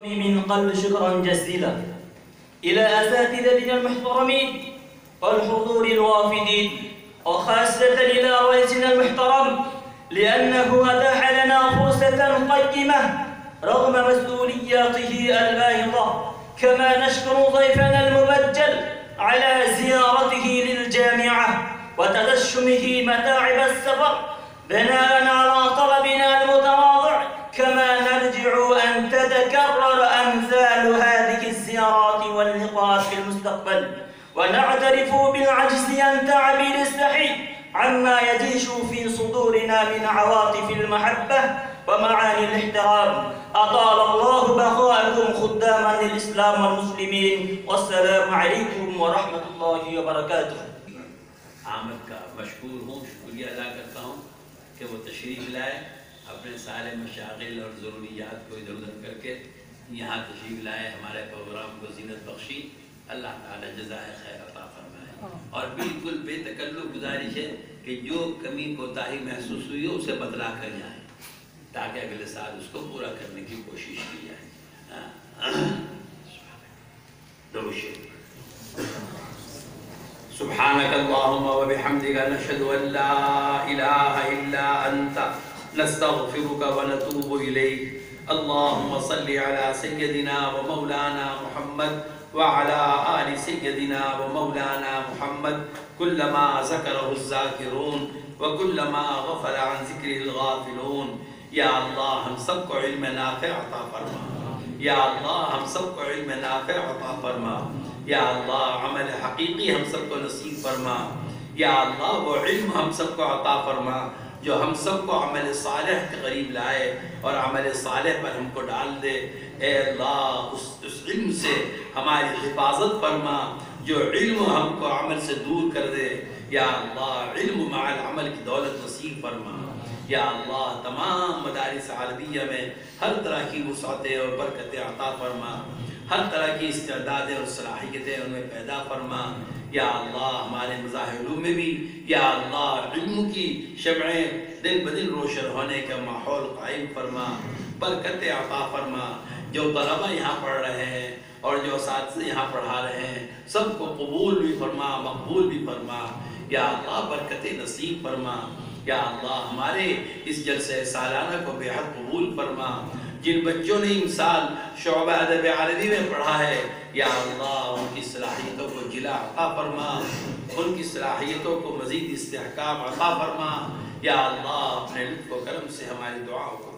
من قلب شكرا جزيلا إلى أساتذتنا المحترمين والحضور الوافدين، وخاصة إلى رئيسنا المحترم لأنه أتاح لنا فرصة قيمة رغم مسؤولياته الباهظة. كما نشكر ضيفنا المبجل على زيارته للجامعة وتدشمه متاعب السفر بناء على طلبنا المتواضع. كما نرجع أن تتكرر أمثال هذه الزيارات واللقاءات في المستقبل، ونعترف بالعجز عن تعبير السحي عما يجيش في صدورنا من عواطف المحبة ومعاني الاحترام. أطال الله بقاءكم خداما للإسلام والمسلمين، والسلام عليكم ورحمة الله وبركاته. آمد کا مشکور ہوں، شکریہ ادا کرتا ہوں کہ وہ تشریف لائے، اپنے سارے مشاغل اور ضروریات کو ادھر ادھر کر کے یہاں تشریف لائے، ہمارے پروگرام کو زینت بخشی. اللہ تعالی جزائے خیر عطا فرمائے. اور بالکل بے تکلف گزارش ہے کہ جو کمی کوتاہی محسوس ہوئی ہو اسے بتلا کر جائیں تاکہ اگلے سال اس کو پورا کرنے کی کوشش کی جائے. درود شریف. سبحانك اللهم وبحمدك نشهد أن لا إله إلا أنت نستغفرك ونتوب إليك. اللهم صل على سيدنا ومولانا محمد وعلى آل سيدنا ومولانا محمد كلما ذكره الذاكرون وكلما غفل عن ذكره الغافلون. یا اللہ ہم سب کو علم نافع عطا فرما. یا اللہ ہم سب کو علم نافع عطا فرما. یا اللہ عمل حقیقی ہم سب کو نصیب فرما. یا اللہ وہ علم ہم سب کو عطا فرما جو ہم سب کو عمل صالح کے قریب لائے اور عمل صالح پر ہم کو ڈال دے. اے اللہ اس علم سے ہماری حفاظت فرما جو علم ہم کو عمل سے دور کر دے. یا اللہ علم مع العمل کی دولت نصیب فرما. یا اللہ تمام مدارس عربیہ میں ہر طرح کی وسعتیں اور برکتیں عطا فرما. ہر طرح کی استعدادیں اور صلاحیتیں ان میں پیدا فرما. یا اللہ ہمارے مذاہب علوم میں بھی یا اللہ علم کی شمعیں دن بدن روشن ہونے کا ماحول قائم فرما. برکتیں عطا فرما. جو طلبہ یہاں پڑھ رہے ہیں اور جو اساتذہ یہاں پڑھا رہے ہیں سب کو قبول بھی فرما، مقبول بھی فرما. یا اللہ برکتیں نصیب فرما. یا اللہ ہمارے اس جلسہ سالانہ کو بے حد قبول فرما. جن بچوں نے امسال شعبہ ادب عربی میں پڑھا ہے یا اللہ ان کی صلاحیتوں کو جلا عطا فرما، ان کی صلاحیتوں کو مزید استحکام عطا فرما. یا اللہ اپنے لطف و کرم سے ہماری دعاؤں کو